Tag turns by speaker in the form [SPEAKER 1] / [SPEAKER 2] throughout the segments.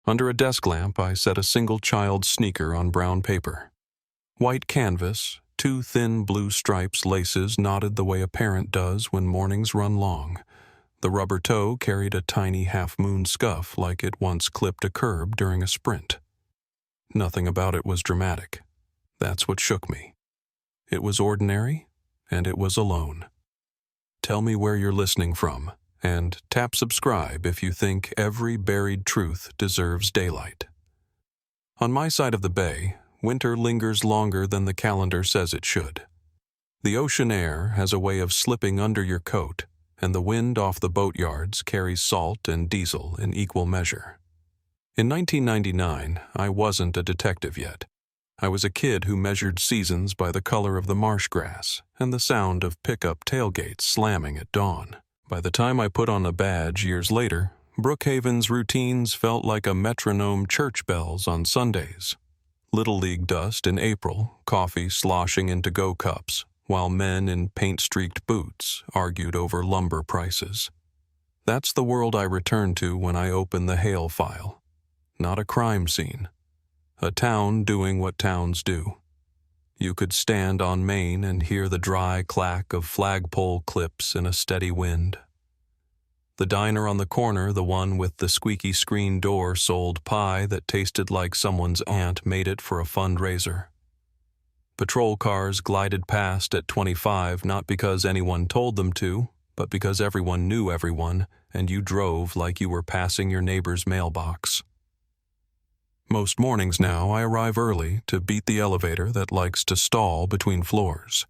[SPEAKER 1] Under a desk lamp, I set a single child's sneaker on brown paper. White canvas, 2 thin blue stripes laces knotted the way a parent does when mornings run long. The rubber toe carried a tiny half-moon scuff like it once clipped a curb during a sprint. Nothing about it was dramatic. That's what shook me. It was ordinary, and it was alone. Tell me where you're listening from, and tap subscribe if you think every buried truth deserves daylight. On my side of the bay, winter lingers longer than the calendar says it should. The ocean air has a way of slipping under your coat, and the wind off the boatyards carries salt and diesel in equal measure. In 1999, I wasn't a detective yet. I was a kid who measured seasons by the color of the marsh grass and the sound of pickup tailgates slamming at dawn. By the time I put on a badge years later, Brookhaven's routines felt like a metronome church bells on Sundays. Little League dust in April, coffee sloshing into go cups, while men in paint-streaked boots argued over lumber prices. That's the world I return to when I open the Hale file. Not a crime scene. A town doing what towns do. You could stand on Main and hear the dry clack of flagpole clips in a steady wind. The diner on the corner, the one with the squeaky screen door, sold pie that tasted like someone's aunt made it for a fundraiser. Patrol cars glided past at 25 not because anyone told them to, but because everyone knew everyone, and you drove like you were passing your neighbor's mailbox. Most mornings now I arrive early to beat the elevator that likes to stall between floors.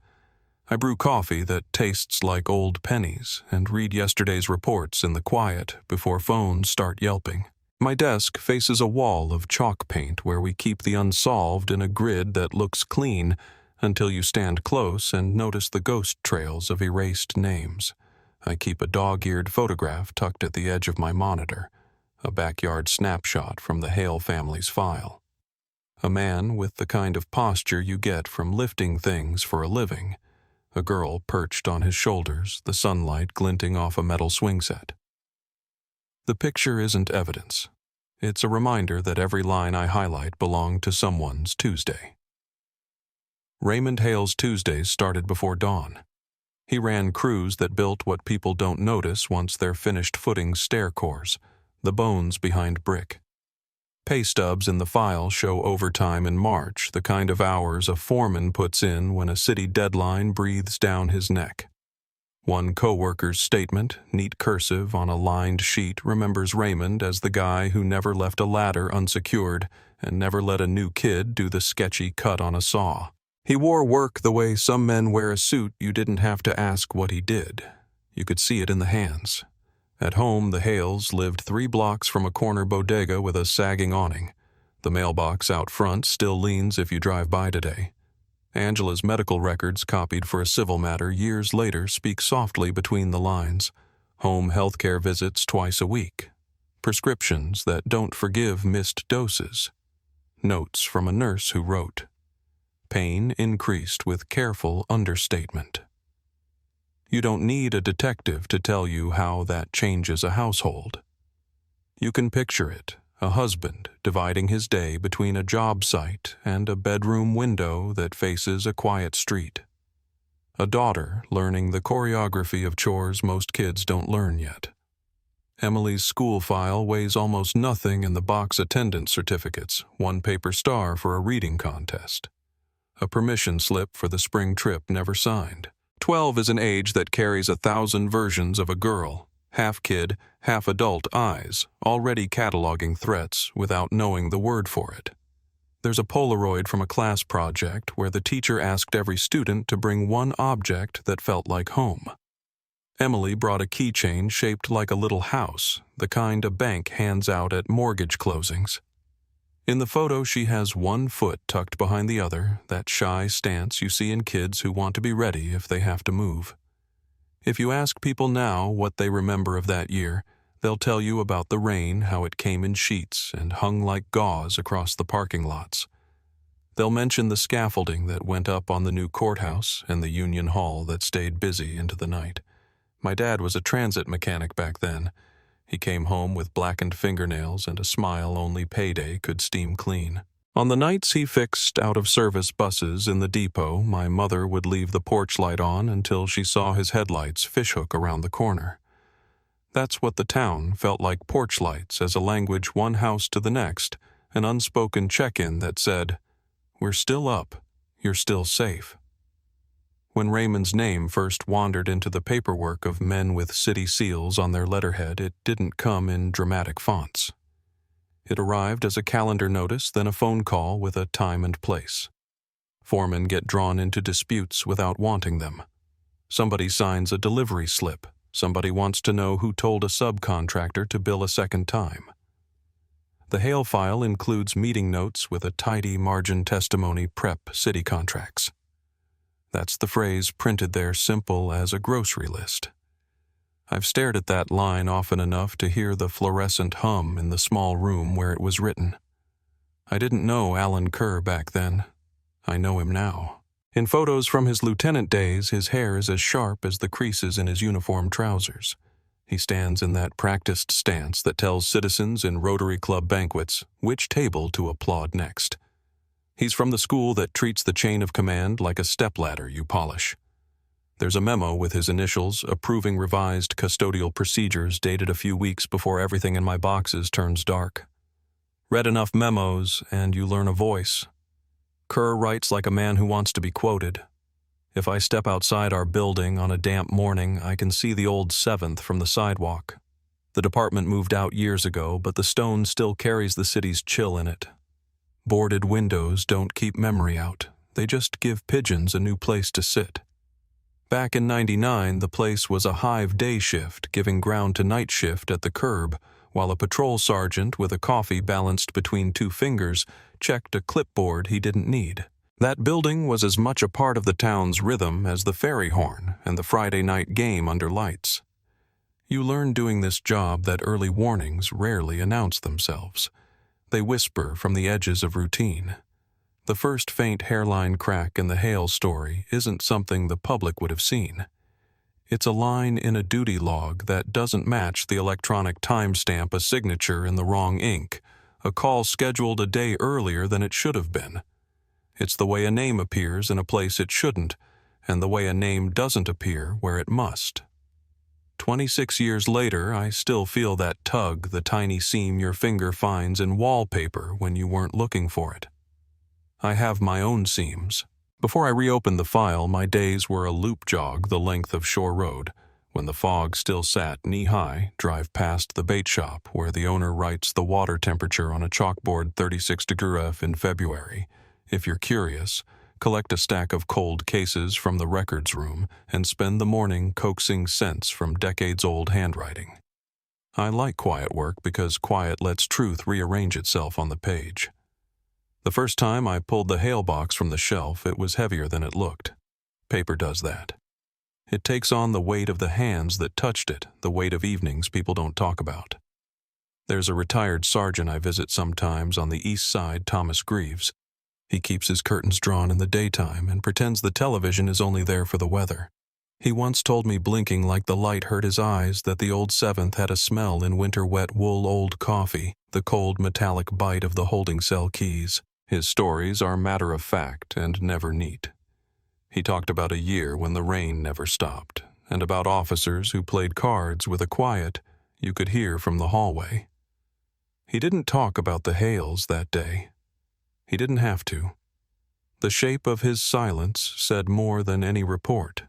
[SPEAKER 1] I brew coffee that tastes like old pennies and read yesterday's reports in the quiet before phones start yelping. My desk faces a wall of chalk paint where we keep the unsolved in a grid that looks clean until you stand close and notice the ghost trails of erased names. I keep a dog-eared photograph tucked at the edge of my monitor, a backyard snapshot from the Hale family's file. A man with the kind of posture you get from lifting things for a living, a girl perched on his shoulders, the sunlight glinting off a metal swing set. The picture isn't evidence. It's a reminder that every line I highlight belonged to someone's Tuesday. Raymond Hale's Tuesdays started before dawn. He ran crews that built what people don't notice once they're finished footing stair cores, the bones behind brick. Pay stubs in the file show overtime in March, the kind of hours a foreman puts in when a city deadline breathes down his neck. One co-worker's statement, neat cursive on a lined sheet, remembers Raymond as the guy who never left a ladder unsecured and never let a new kid do the sketchy cut on a saw. He wore work the way some men wear a suit you didn't have to ask what he did. You could see it in the hands. At home, the Hales lived 3 blocks from a corner bodega with a sagging awning. The mailbox out front still leans if you drive by today. Angela's medical records, copied for a civil matter years later, speak softly between the lines. Home health care visits twice a week. Prescriptions that don't forgive missed doses. Notes from a nurse who wrote. Pain increased with careful understatement. You don't need a detective to tell you how that changes a household. You can picture it, a husband dividing his day between a job site and a bedroom window that faces a quiet street. A daughter learning the choreography of chores most kids don't learn yet. Emily's school file weighs almost nothing in the box attendance certificates, 1 paper star for a reading contest. A permission slip for the spring trip never signed. 12 is an age that carries 1,000 versions of a girl, half kid, half adult eyes, already cataloging threats without knowing the word for it. There's a Polaroid from a class project where the teacher asked every student to bring one object that felt like home. Emily brought a keychain shaped like a little house, the kind a bank hands out at mortgage closings. In the photo, she has one foot tucked behind the other, that shy stance you see in kids who want to be ready if they have to move. If you ask people now what they remember of that year, they'll tell you about the rain, how it came in sheets and hung like gauze across the parking lots. They'll mention the scaffolding that went up on the new courthouse and the Union Hall that stayed busy into the night. My dad was a transit mechanic back then. He came home with blackened fingernails and a smile only payday could steam clean. On the nights he fixed out-of-service buses in the depot, my mother would leave the porch light on until she saw his headlights fishhook around the corner. That's what the town felt like, porch lights as a language one house to the next, an unspoken check-in that said, "We're still up, you're still safe." When Raymond's name first wandered into the paperwork of men with city seals on their letterhead, it didn't come in dramatic fonts. It arrived as a calendar notice, then a phone call with a time and place. Foremen get drawn into disputes without wanting them. Somebody signs a delivery slip. Somebody wants to know who told a subcontractor to bill a second time. The Hale file includes meeting notes with a tidy margin testimony prep city contracts. That's the phrase printed there, simple as a grocery list. I've stared at that line often enough to hear the fluorescent hum in the small room where it was written. I didn't know Alan Kerr back then. I know him now. In photos from his lieutenant days, his hair is as sharp as the creases in his uniform trousers. He stands in that practiced stance that tells citizens in Rotary Club banquets which table to applaud next. He's from the school that treats the chain of command like a stepladder you polish. There's a memo with his initials approving revised custodial procedures dated a few weeks before everything in my boxes turns dark. Read enough memos and you learn a voice. Kerr writes like a man who wants to be quoted. If I step outside our building on a damp morning, I can see the old 7th from the sidewalk. The department moved out years ago, but the stone still carries the city's chill in it. Boarded windows don't keep memory out. They just give pigeons a new place to sit. Back in '99, the place was a hive day shift, giving ground to night shift at the curb, while a patrol sergeant with a coffee balanced between two fingers checked a clipboard he didn't need. That building was as much a part of the town's rhythm as the ferry horn and the Friday night game under lights. You learn doing this job that early warnings rarely announce themselves. They whisper from the edges of routine. The first faint hairline crack in the Hale story isn't something the public would have seen. It's a line in a duty log that doesn't match the electronic timestamp, a signature in the wrong ink, a call scheduled a day earlier than it should have been. It's the way a name appears in a place it shouldn't, and the way a name doesn't appear where it must. 26 years later, I still feel that tug, the tiny seam your finger finds in wallpaper when you weren't looking for it. I have my own seams. Before I reopened the file, my days were a loop jog the length of Shore Road. When the fog still sat knee-high, drive past the bait shop where the owner writes the water temperature on a chalkboard 36 degrees F in February. If you're curious, collect a stack of cold cases from the records room and spend the morning coaxing scents from decades-old handwriting. I like quiet work because quiet lets truth rearrange itself on the page. The first time I pulled the Hale box from the shelf, it was heavier than it looked. Paper does that. It takes on the weight of the hands that touched it, the weight of evenings people don't talk about. There's a retired sergeant I visit sometimes on the east side, Thomas Greaves. He keeps his curtains drawn in the daytime and pretends the television is only there for the weather. He once told me, blinking like the light hurt his eyes, that the old 7th had a smell in winter-wet wool old coffee, the cold metallic bite of the holding cell keys. His stories are matter-of-fact and never neat. He talked about a year when the rain never stopped, and about officers who played cards with a quiet you could hear from the hallway. He didn't talk about the Hales that day. He didn't have to. The shape of his silence said more than any report.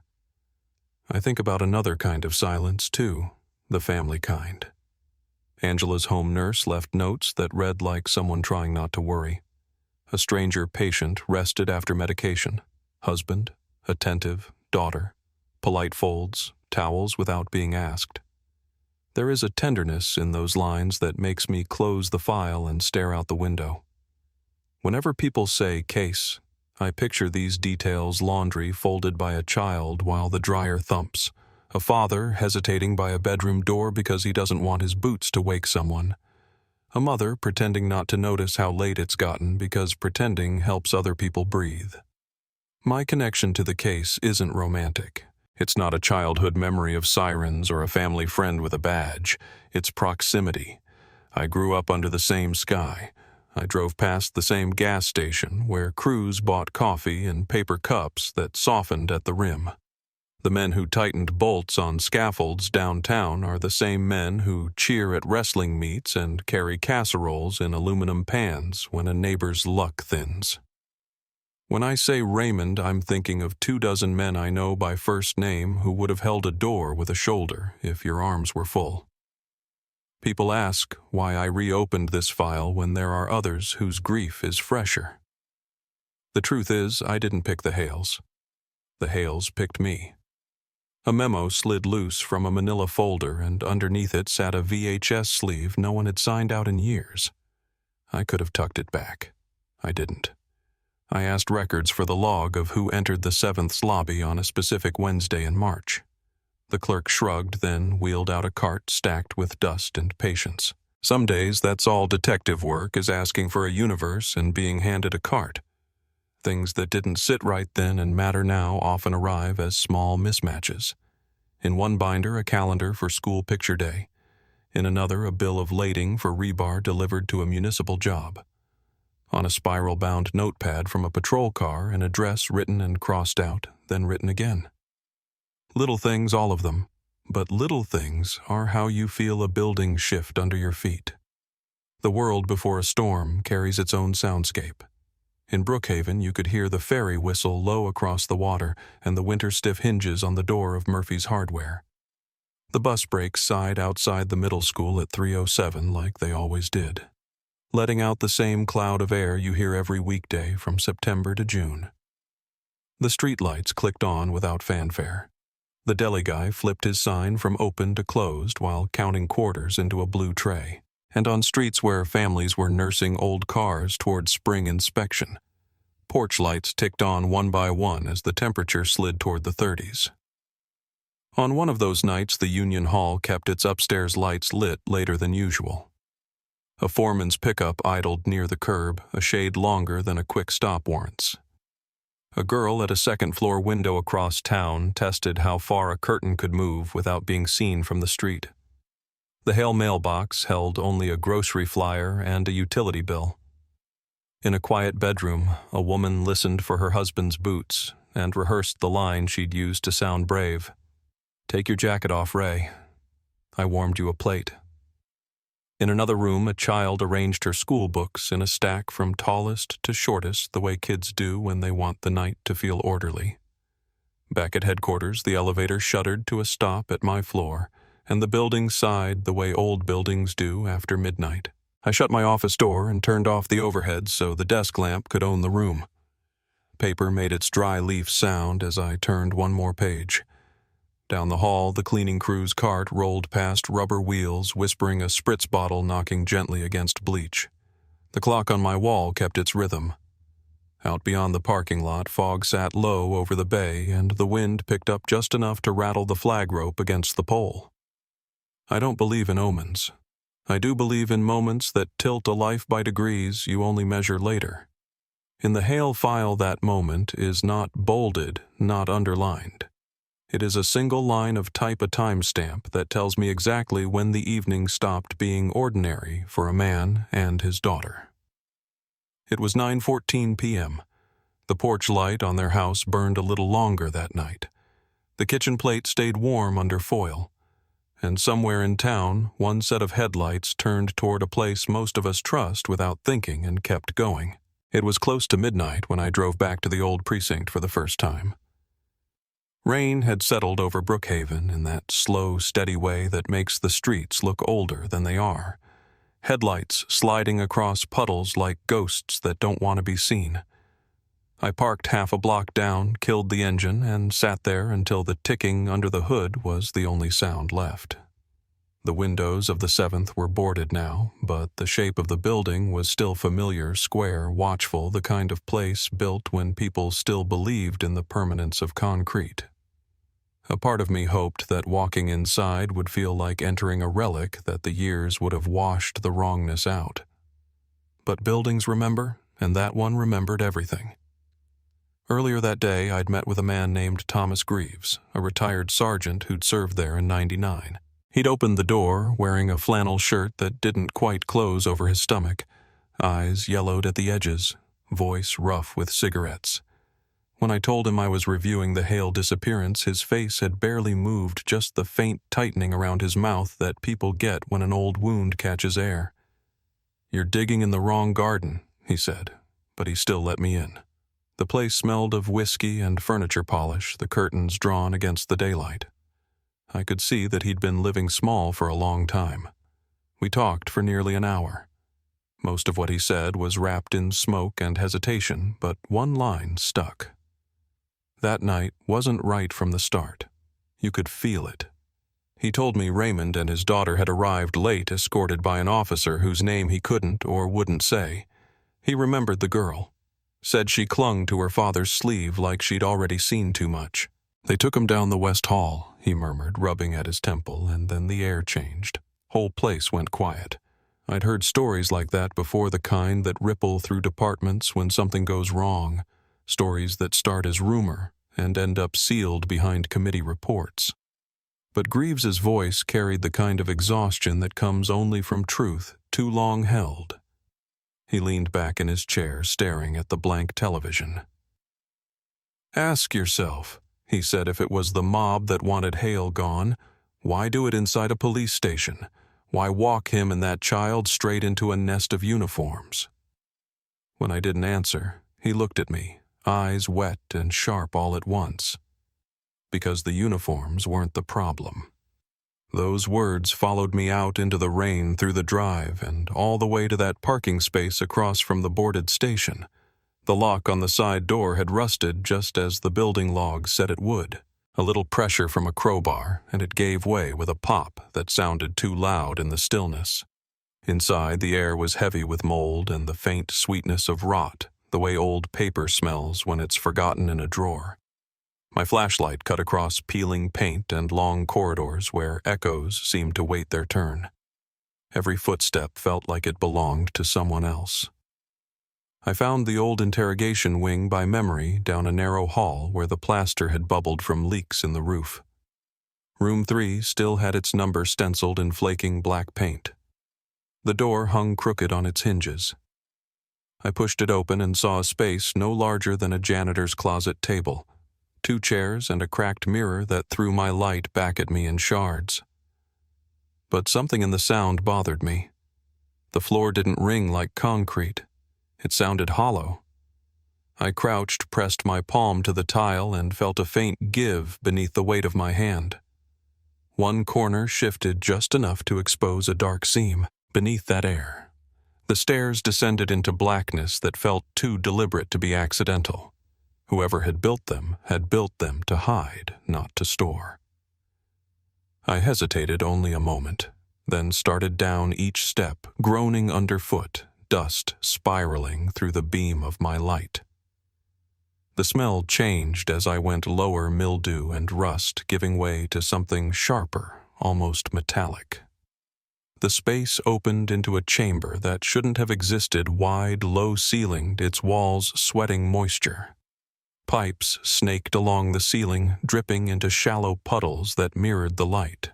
[SPEAKER 1] I think about another kind of silence, too, the family kind. Angela's home nurse left notes that read like someone trying not to worry. A stranger patient rested after medication. Husband, attentive, daughter, polite folds, towels without being asked. There is a tenderness in those lines that makes me close the file and stare out the window. Whenever people say case, I picture these details: laundry folded by a child while the dryer thumps, a father hesitating by a bedroom door because he doesn't want his boots to wake someone, a mother pretending not to notice how late it's gotten because pretending helps other people breathe. My connection to the case isn't romantic. It's not a childhood memory of sirens or a family friend with a badge. It's proximity. I grew up under the same sky. I drove past the same gas station where crews bought coffee in paper cups that softened at the rim. The men who tightened bolts on scaffolds downtown are the same men who cheer at wrestling meets and carry casseroles in aluminum pans when a neighbor's luck thins. When I say Raymond, I'm thinking of 24 men I know by first name who would have held a door with a shoulder if your arms were full. People ask why I reopened this file when there are others whose grief is fresher. The truth is, I didn't pick the Hales. The Hales picked me. A memo slid loose from a manila folder, and underneath it sat a VHS sleeve no one had signed out in years. I could have tucked it back. I didn't. I asked records for the log of who entered the 7th's lobby on a specific Wednesday in March. The clerk shrugged, then wheeled out a cart stacked with dust and patience. Some days, that's all detective work is asking for a universe and being handed a cart. Things that didn't sit right then and matter now often arrive as small mismatches. In one binder, a calendar for school picture day. In another, a bill of lading for rebar delivered to a municipal job. On a spiral-bound notepad from a patrol car, an address written and crossed out, then written again. Little things, all of them, but little things are how you feel a building shift under your feet. The world before a storm carries its own soundscape. In Brookhaven, you could hear the ferry whistle low across the water and the winter-stiff hinges on the door of Murphy's Hardware. The bus brakes sighed outside the middle school at 3:07 like they always did, letting out the same cloud of air you hear every weekday from September to June. The streetlights clicked on without fanfare. The deli guy flipped his sign from open to closed while counting quarters into a blue tray. And on streets where families were nursing old cars toward spring inspection, porch lights ticked on one by one as the temperature slid toward the 30s. On one of those nights, the Union Hall kept its upstairs lights lit later than usual. A foreman's pickup idled near the curb, a shade longer than a quick stop warrants. A girl at a second-floor window across town tested how far a curtain could move without being seen from the street. The Hale mailbox held only a grocery flyer and a utility bill. In a quiet bedroom, a woman listened for her husband's boots and rehearsed the line she'd used to sound brave. "Take your jacket off, Ray. I warmed you a plate." In another room, a child arranged her school books in a stack from tallest to shortest the way kids do when they want the night to feel orderly. Back at headquarters, the elevator shuddered to a stop at my floor, and the building sighed the way old buildings do after midnight. I shut my office door and turned off the overhead so the desk lamp could own the room. Paper made its dry leaf sound as I turned one more page. Down the hall, the cleaning crew's cart rolled past rubber wheels, whispering a spritz bottle knocking gently against bleach. The clock on my wall kept its rhythm. Out beyond the parking lot, fog sat low over the bay, and the wind picked up just enough to rattle the flag rope against the pole. I don't believe in omens. I do believe in moments that tilt a life by degrees you only measure later. In the Hale file, that moment is not bolded, not underlined. It is a single line of type a timestamp that tells me exactly when the evening stopped being ordinary for a man and his daughter. It was 9:14 p.m. The porch light on their house burned a little longer that night. The kitchen plate stayed warm under foil. And somewhere in town, one set of headlights turned toward a place most of us trust without thinking and kept going. It was close to midnight when I drove back to the old precinct for the first time. Rain had settled over Brookhaven in that slow, steady way that makes the streets look older than they are. Headlights sliding across puddles like ghosts that don't want to be seen. I parked half a block down, killed the engine, and sat there until the ticking under the hood was the only sound left. The windows of the 7th were boarded now, but the shape of the building was still familiar, square, watchful, the kind of place built when people still believed in the permanence of concrete. A part of me hoped that walking inside would feel like entering a relic that the years would have washed the wrongness out. But buildings remember, and that one remembered everything. Earlier that day, I'd met with a man named Thomas Greaves, a retired sergeant who'd served there in '99. He'd opened the door, wearing a flannel shirt that didn't quite close over his stomach, eyes yellowed at the edges, voice rough with cigarettes. When I told him I was reviewing the Hale disappearance, his face had barely moved, just the faint tightening around his mouth that people get when an old wound catches air. "You're digging in the wrong garden," he said, but he still let me in. The place smelled of whiskey and furniture polish, the curtains drawn against the daylight. I could see that he'd been living small for a long time. We talked for nearly an hour. Most of what he said was wrapped in smoke and hesitation, but one line stuck. That night wasn't right from the start. You could feel it. He told me Raymond and his daughter had arrived late, escorted by an officer whose name he couldn't or wouldn't say. He remembered the girl. Said she clung to her father's sleeve like she'd already seen too much. "They took him down the West Hall," he murmured, rubbing at his temple, and then the air changed. Whole place went quiet. I'd heard stories like that before, the kind that ripple through departments when something goes wrong, stories that start as rumor and end up sealed behind committee reports. But Greaves's voice carried the kind of exhaustion that comes only from truth too long held. He leaned back in his chair, staring at the blank television. "Ask yourself," he said, "if it was the mob that wanted Hale gone, why do it inside a police station? Why walk him and that child straight into a nest of uniforms?" When I didn't answer, he looked at me, eyes wet and sharp all at once. Because the uniforms weren't the problem. Those words followed me out into the rain, through the drive, and all the way to that parking space across from the boarded station. The lock on the side door had rusted just as the building logs said it would. A little pressure from a crowbar, and it gave way with a pop that sounded too loud in the stillness. Inside, the air was heavy with mold and the faint sweetness of rot, the way old paper smells when it's forgotten in a drawer. My flashlight cut across peeling paint and long corridors where echoes seemed to wait their turn. Every footstep felt like it belonged to someone else. I found the old interrogation wing by memory down a narrow hall where the plaster had bubbled from leaks in the roof. Room 3 still had its number stenciled in flaking black paint. The door hung crooked on its hinges. I pushed it open and saw a space no larger than a janitor's closet table, 2 chairs and a cracked mirror that threw my light back at me in shards. But something in the sound bothered me. The floor didn't ring like concrete. It sounded hollow. I crouched, pressed my palm to the tile, and felt a faint give beneath the weight of my hand. One corner shifted just enough to expose a dark seam. Beneath that air, the stairs descended into blackness that felt too deliberate to be accidental. Whoever had built them to hide, not to store. I hesitated only a moment, then started down each step, groaning underfoot, dust spiraling through the beam of my light. The smell changed as I went lower, mildew and rust giving way to something sharper, almost metallic. The space opened into a chamber that shouldn't have existed, wide, low-ceilinged, its walls sweating moisture. Pipes snaked along the ceiling, dripping into shallow puddles that mirrored the light.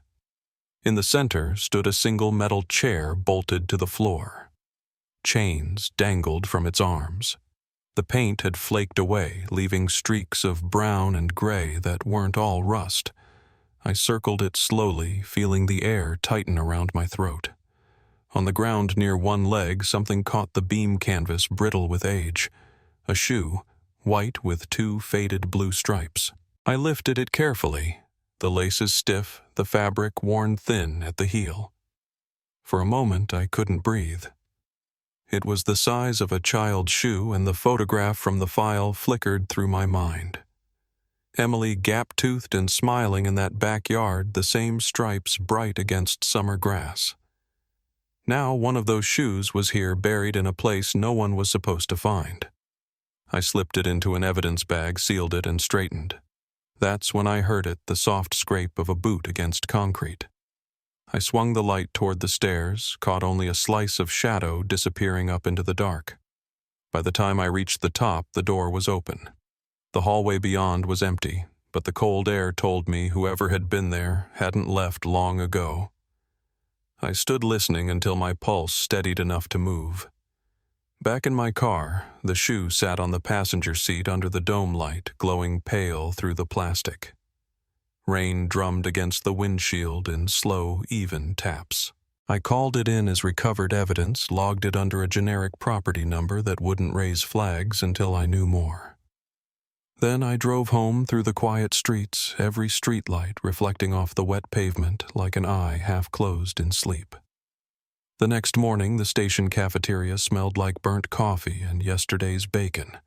[SPEAKER 1] In the center stood a single metal chair bolted to the floor. Chains dangled from its arms. The paint had flaked away, leaving streaks of brown and gray that weren't all rust. I circled it slowly, feeling the air tighten around my throat. On the ground near one leg, something caught the beam canvas, brittle with age. A shoe, white with 2 faded blue stripes. I lifted it carefully, the laces stiff, the fabric worn thin at the heel. For a moment, I couldn't breathe. It was the size of a child's shoe, and the photograph from the file flickered through my mind. Emily gap-toothed and smiling in that backyard, the same stripes bright against summer grass. Now one of those shoes was here, buried in a place no one was supposed to find. I slipped it into an evidence bag, sealed it, and straightened. That's when I heard it, the soft scrape of a boot against concrete. I swung the light toward the stairs, caught only a slice of shadow disappearing up into the dark. By the time I reached the top, the door was open. The hallway beyond was empty, but the cold air told me whoever had been there hadn't left long ago. I stood listening until my pulse steadied enough to move. Back in my car, the shoe sat on the passenger seat under the dome light, glowing pale through the plastic. Rain drummed against the windshield in slow, even taps. I called it in as recovered evidence, logged it under a generic property number that wouldn't raise flags until I knew more. Then I drove home through the quiet streets, every streetlight reflecting off the wet pavement like an eye half closed in sleep. The next morning, the station cafeteria smelled like burnt coffee and yesterday's bacon.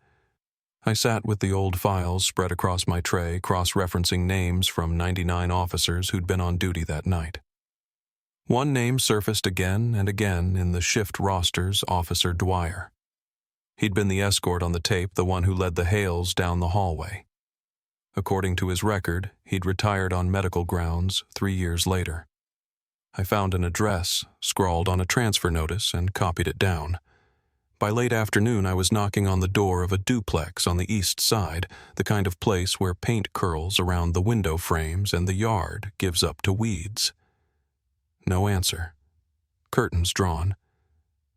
[SPEAKER 1] I sat with the old files spread across my tray, cross-referencing names from 99 officers who'd been on duty that night. One name surfaced again and again in the shift rosters, Officer Dwyer. He'd been the escort on the tape, the one who led the Hales down the hallway. According to his record, he'd retired on medical grounds 3 years later. I found an address, scrawled on a transfer notice, and copied it down. By late afternoon, I was knocking on the door of a duplex on the east side, the kind of place where paint curls around the window frames and the yard gives up to weeds. No answer. Curtains drawn.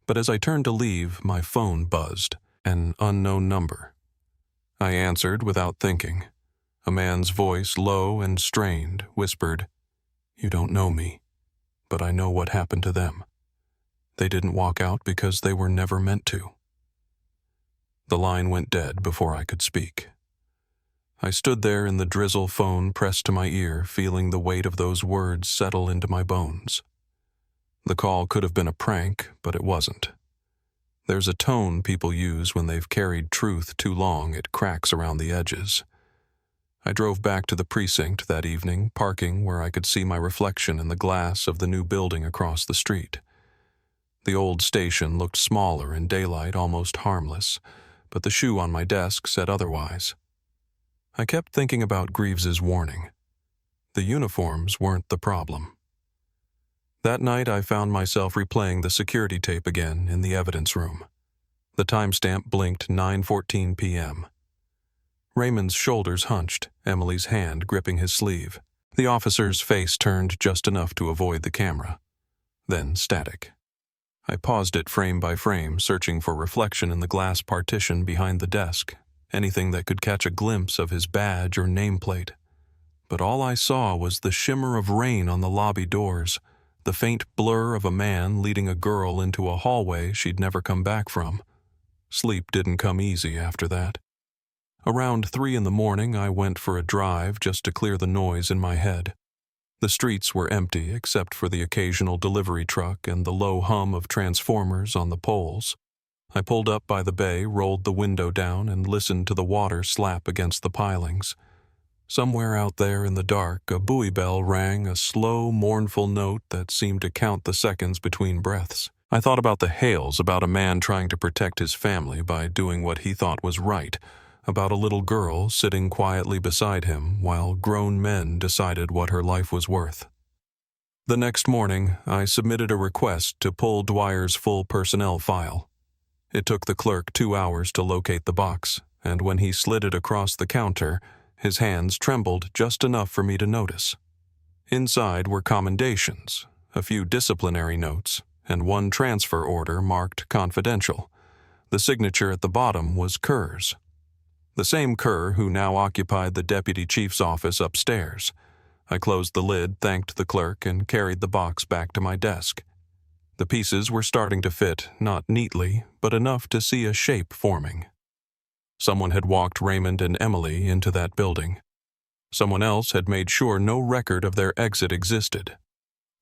[SPEAKER 1] But as I turned to leave, my phone buzzed, an unknown number. I answered without thinking. A man's voice, low and strained, whispered, "You don't know me, but I know what happened to them. They didn't walk out because they were never meant to." The line went dead before I could speak. I stood there in the drizzle, phone pressed to my ear, feeling the weight of those words settle into my bones. The call could have been a prank, but it wasn't. There's a tone people use when they've carried truth too long, it cracks around the edges. I drove back to the precinct that evening, parking where I could see my reflection in the glass of the new building across the street. The old station looked smaller in daylight, almost harmless, but the shoe on my desk said otherwise. I kept thinking about Greaves's warning. The uniforms weren't the problem. That night, I found myself replaying the security tape again in the evidence room. The timestamp blinked 9:14 p.m. Raymond's shoulders hunched, Emily's hand gripping his sleeve. The officer's face turned just enough to avoid the camera. Then static. I paused it frame by frame, searching for reflection in the glass partition behind the desk, anything that could catch a glimpse of his badge or nameplate. But all I saw was the shimmer of rain on the lobby doors, the faint blur of a man leading a girl into a hallway she'd never come back from. Sleep didn't come easy after that. Around 3 in the morning, I went for a drive just to clear the noise in my head. The streets were empty except for the occasional delivery truck and the low hum of transformers on the poles. I pulled up by the bay, rolled the window down, and listened to the water slap against the pilings. Somewhere out there in the dark, a buoy bell rang, a slow, mournful note that seemed to count the seconds between breaths. I thought about the Hales, about a man trying to protect his family by doing what he thought was right, about a little girl sitting quietly beside him while grown men decided what her life was worth. The next morning, I submitted a request to pull Dwyer's full personnel file. It took the clerk 2 hours to locate the box, and when he slid it across the counter, his hands trembled just enough for me to notice. Inside were commendations, a few disciplinary notes, and one transfer order marked confidential. The signature at the bottom was Kerr's. The same Kerr who now occupied the deputy chief's office upstairs. I closed the lid, thanked the clerk, and carried the box back to my desk. The pieces were starting to fit, not neatly, but enough to see a shape forming. Someone had walked Raymond and Emily into that building. Someone else had made sure no record of their exit existed.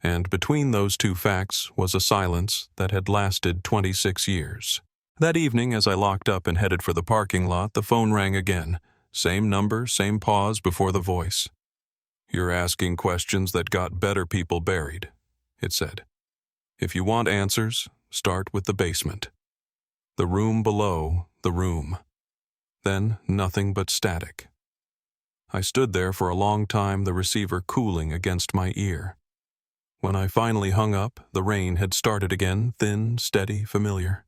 [SPEAKER 1] And between those two facts was a silence that had lasted 26 years. That evening, as I locked up and headed for the parking lot, the phone rang again. Same number, same pause before the voice. "You're asking questions that got better people buried," it said. "If you want answers, start with the basement. The room below the room." Then nothing but static. I stood there for a long time, the receiver cooling against my ear. When I finally hung up, the rain had started again, thin, steady, familiar.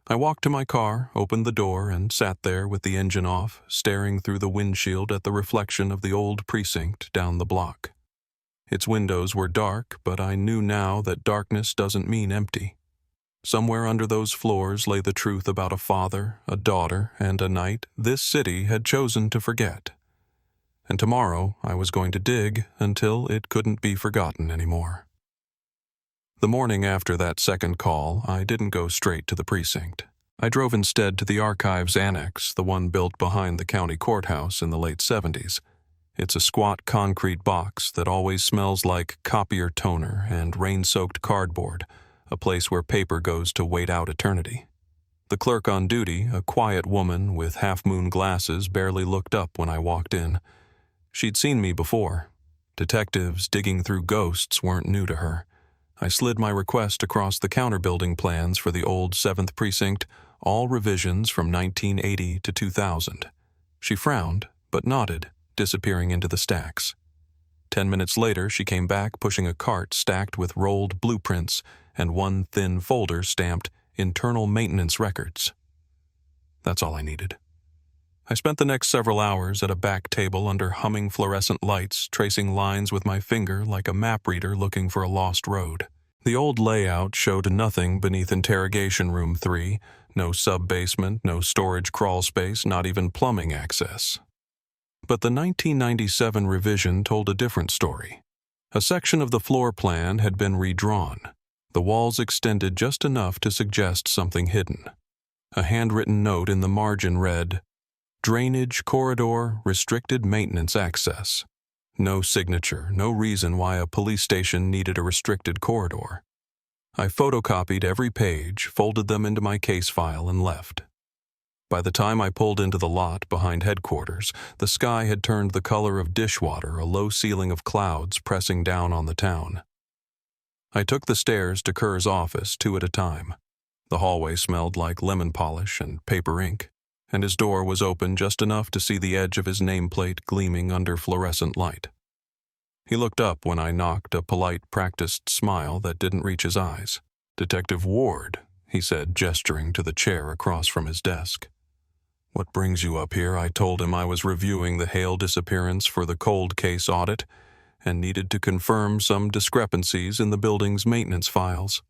[SPEAKER 1] I walked to my car, opened the door, and sat there with the engine off, staring through the windshield at the reflection of the old precinct down the block. Its windows were dark, but I knew now that darkness doesn't mean empty. Somewhere under those floors lay the truth about a father, a daughter, and a night this city had chosen to forget. And tomorrow I was going to dig until it couldn't be forgotten anymore. The morning after that second call, I didn't go straight to the precinct. I drove instead to the Archives Annex, the one built behind the county courthouse in the late 70s. It's a squat concrete box that always smells like copier toner and rain-soaked cardboard, a place where paper goes to wait out eternity. The clerk on duty, a quiet woman with half-moon glasses, barely looked up when I walked in. She'd seen me before. Detectives digging through ghosts weren't new to her. I slid my request across the counter-building plans for the old 7th Precinct, all revisions from 1980 to 2000. She frowned, but nodded, disappearing into the stacks. 10 minutes later, she came back pushing a cart stacked with rolled blueprints and one thin folder stamped Internal Maintenance Records. That's all I needed. I spent the next several hours at a back table under humming fluorescent lights, tracing lines with my finger like a map reader looking for a lost road. The old layout showed nothing beneath Interrogation Room 3, no sub-basement, no storage crawl space, not even plumbing access. But the 1997 revision told a different story. A section of the floor plan had been redrawn. The walls extended just enough to suggest something hidden. A handwritten note in the margin read, "Drainage corridor, restricted maintenance access." No signature, no reason why a police station needed a restricted corridor. I photocopied every page, folded them into my case file, and left. By the time I pulled into the lot behind headquarters, the sky had turned the color of dishwater, a low ceiling of clouds pressing down on the town. I took the stairs to Kerr's office 2 at a time. The hallway smelled like lemon polish and paper ink, and his door was open just enough to see the edge of his nameplate gleaming under fluorescent light. He looked up when I knocked, a polite, practiced smile that didn't reach his eyes. "Detective Ward," he said, gesturing to the chair across from his desk. "What brings you up here?" I told him I was reviewing the Hale disappearance for the cold case audit and needed to confirm some discrepancies in the building's maintenance files.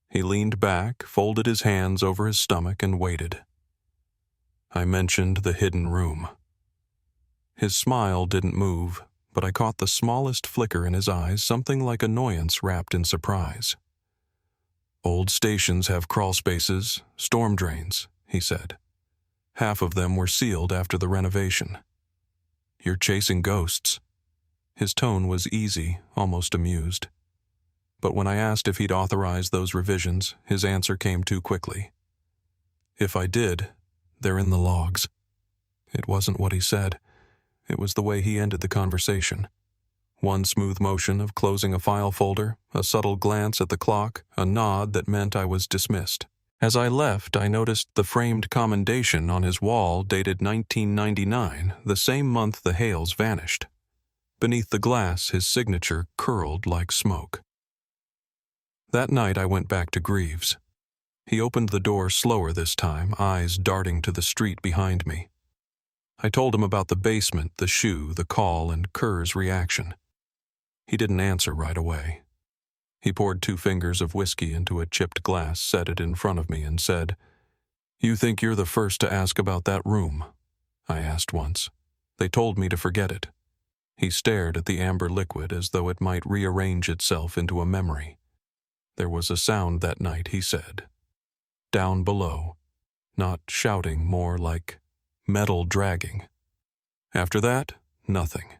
[SPEAKER 1] He leaned back, folded his hands over his stomach, and waited. I mentioned the hidden room. His smile didn't move, but I caught the smallest flicker in his eyes, something like annoyance wrapped in surprise. "Old stations have crawl spaces, storm drains," he said. "Half of them were sealed after the renovation. You're chasing ghosts." His tone was easy, almost amused. But when I asked if he'd authorized those revisions, his answer came too quickly. "If I did, they're in the logs." It wasn't what he said. It was the way he ended the conversation. One smooth motion of closing a file folder, a subtle glance at the clock, a nod that meant I was dismissed. As I left, I noticed the framed commendation on his wall dated 1999, the same month the Hales vanished. Beneath the glass, his signature curled like smoke. That night I went back to Greaves. He opened the door slower this time, eyes darting to the street behind me. I told him about the basement, the shoe, the call, and Kerr's reaction. He didn't answer right away. He poured 2 fingers of whiskey into a chipped glass, set it in front of me, and said, "You think you're the first to ask about that room?" I asked once. "They told me to forget it." He stared at the amber liquid as though it might rearrange itself into a memory. There was a sound that night, he said. Down below. Not shouting, more like metal dragging. After that, nothing.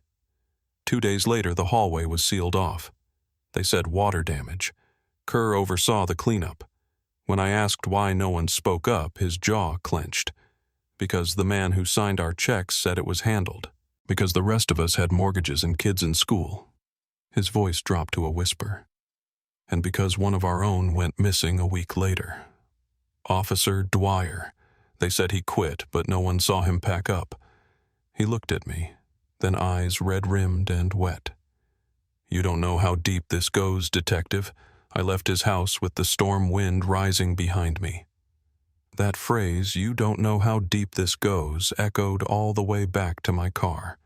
[SPEAKER 1] 2 days later, the hallway was sealed off. They said water damage. Kerr oversaw the cleanup. When I asked why no one spoke up, his jaw clenched. Because the man who signed our checks said it was handled. Because the rest of us had mortgages and kids in school. His voice dropped to a whisper. And because one of our own went missing a week later. Officer Dwyer. They said he quit, but no one saw him pack up. He looked at me, then eyes red-rimmed and wet. "You don't know how deep this goes, detective. I left his house with the storm wind rising behind me." That phrase, "You don't know how deep this goes," echoed all the way back to my car.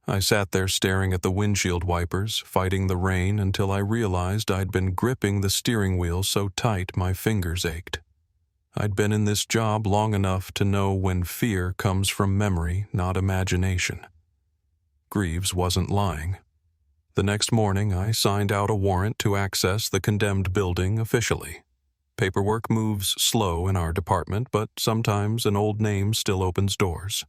[SPEAKER 1] I sat there staring at the windshield wipers, fighting the rain until I realized I'd been gripping the steering wheel so tight my fingers ached. I'd been in this job long enough to know when fear comes from memory, not imagination. Greaves wasn't lying. The next morning, I signed out a warrant to access the condemned building officially. Paperwork moves slow in our department, but sometimes an old name still opens doors.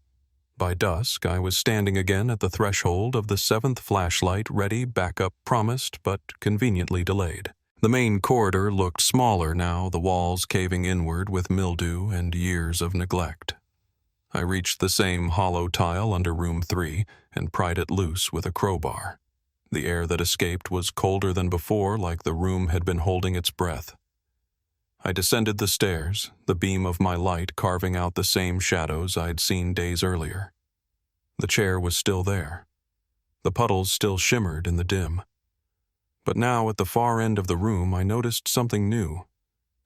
[SPEAKER 1] By dusk, I was standing again at the threshold of the 7th flashlight, ready, backup promised, but conveniently delayed. The main corridor looked smaller now, the walls caving inward with mildew and years of neglect. I reached the same hollow tile under room 3 and pried it loose with a crowbar. The air that escaped was colder than before, like the room had been holding its breath. I descended the stairs, the beam of my light carving out the same shadows I'd seen days earlier. The chair was still there. The puddles still shimmered in the dim. But now at the far end of the room I noticed something new,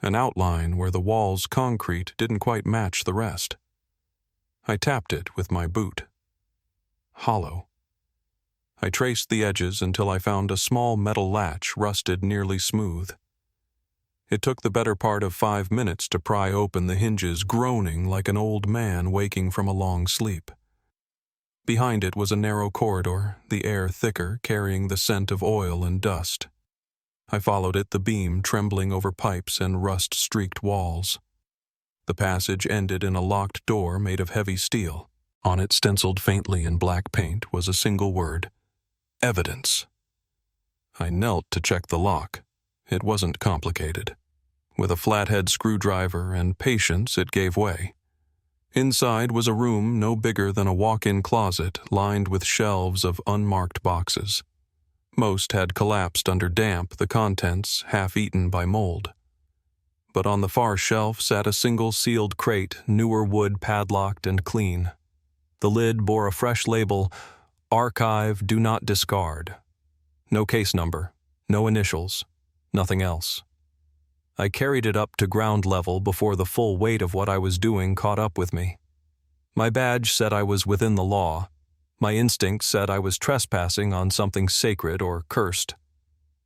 [SPEAKER 1] an outline where the wall's concrete didn't quite match the rest. I tapped it with my boot. Hollow. I traced the edges until I found a small metal latch rusted nearly smooth. It took the better part of 5 minutes to pry open the hinges, groaning like an old man waking from a long sleep. Behind it was a narrow corridor, the air thicker, carrying the scent of oil and dust. I followed it, the beam trembling over pipes and rust-streaked walls. The passage ended in a locked door made of heavy steel. On it, stenciled faintly in black paint, was a single word: evidence. I knelt to check the lock. It wasn't complicated. With a flathead screwdriver and patience, it gave way. Inside was a room no bigger than a walk-in closet lined with shelves of unmarked boxes. Most had collapsed under damp, the contents half-eaten by mold. But on the far shelf sat a single sealed crate, newer wood, padlocked and clean. The lid bore a fresh label, "Archive, do not discard." No case number, no initials, nothing else. I carried it up to ground level before the full weight of what I was doing caught up with me. My badge said I was within the law. My instinct said I was trespassing on something sacred or cursed.